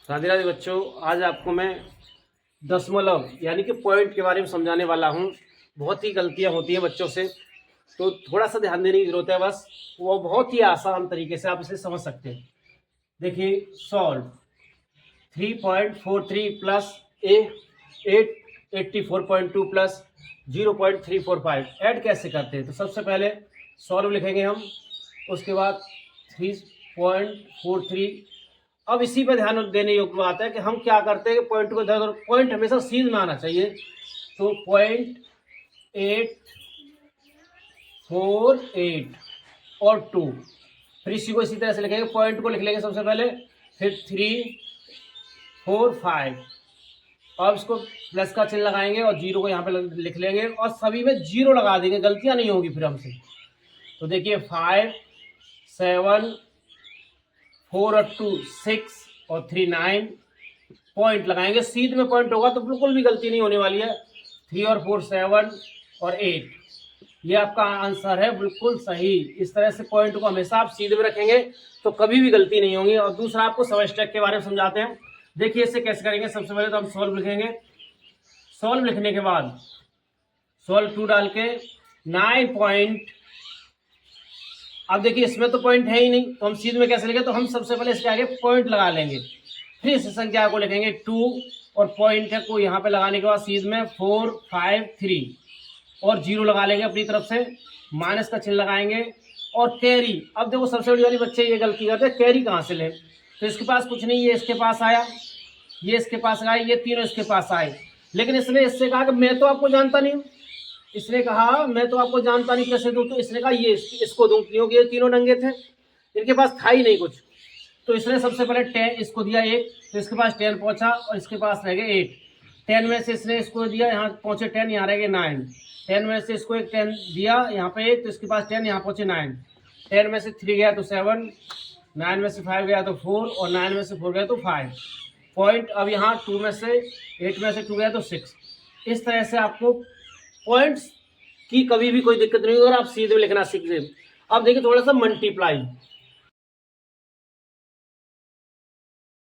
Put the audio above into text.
राधे राधे बच्चों, आज आपको मैं दशमलव यानी कि पॉइंट के बारे में समझाने वाला हूँ। बहुत ही गलतियाँ होती हैं बच्चों से, तो थोड़ा सा ध्यान देने की जरूरत है। बस वो बहुत ही आसान तरीके से आप इसे समझ सकते हैं। देखिए, सॉल्व 3.43 प्लस ए 884.2 प्लस 0.345 ऐड कैसे करते हैं। तो सबसे पहले सॉल्व लिखेंगे हम, उसके बाद 3.43। अब इसी पे ध्यान देने योग्य बात है कि हम क्या करते हैं कि पॉइंट को इधर, पॉइंट हमेशा सीध में आना चाहिए। तो 0.848 और 2, फिर इसी को इसी तरह से लिखेंगे। पॉइंट को लिख लेंगे सबसे पहले, फिर 3 4 5। अब इसको प्लस का चिन्ह लगाएंगे और जीरो को यहाँ पे लिख लेंगे और सभी में जीरो लगा देंगे, गलतियां नहीं होगी फिर हमसे। तो देखिए 5 7 4 और 2 6 और 3 9 पॉइंट लगाएंगे। सीध में पॉइंट होगा तो बिल्कुल भी गलती नहीं होने वाली है। 3 और 4 7 और 8, ये आपका आंसर है, बिल्कुल सही। इस तरह से पॉइंट को हमेशा आप सीधे में रखेंगे तो कभी भी गलती नहीं होगी। और दूसरा आपको समय स्टेक के बारे में समझाते हैं। देखिए इसे कैसे करेंगे। सबसे पहले तो हम सॉल्व लिखेंगे। सॉल्व लिखने के बाद सॉल्व 2 डाल के 9 पॉइंट। अब देखिए इसमें तो पॉइंट है ही नहीं, तो हम सीधे में कैसे लिखेंगे। तो हम सबसे पहले इसके आगे पॉइंट लगा लेंगे, फिर इस संख्या को लिखेंगे 2 और पॉइंट है को यहाँ पे लगाने के बाद सीधे में 4 5 3 और जीरो लगा लेंगे अपनी तरफ से, माइनस का चिन्ह लगाएंगे और कैरी। अब देखो सबसे बड़ी वाली बच्चे ये गलती करते हैं, कैरी कहाँ से लें। तो इसके पास कुछ नहीं, ये इसके पास आया, ये इसके पास आया, ये तीनों इसके पास आए। लेकिन इसने इससे कहा कि मैं तो आपको जानता नहीं हूँ। इसने कहा मैं तो आपको जानता नहीं, कैसे दूँ। तो इसने कहा ये इसको दूँ, क्योंकि ये तीनों नंगे थे, इनके पास था ही नहीं कुछ। तो इसने सबसे पहले 10 इसको दिया 1, तो इसके पास 10 पहुंचा और इसके पास रह गए 8। 10 में से इसने इसको दिया, यहाँ पहुंचे 10, यहाँ रह गए 9। 10 में से इसको एक 10 दिया, यहाँ पे 1, तो इसके पास 10, यहाँ पहुंचे 9। 10 में से 3 गया तो 7, 9 में से 5 गया तो 4 और 9 में से 4 गया तो 5 पॉइंट। अब यहाँ 2 में से 8 में से 2 गया तो 6। इस तरह से आपको पॉइंट्स की कभी भी कोई दिक्कत नहीं होगी अगर आप सीधे लिखना सीख लें। अब देखिए थोड़ा सा मल्टीप्लाई,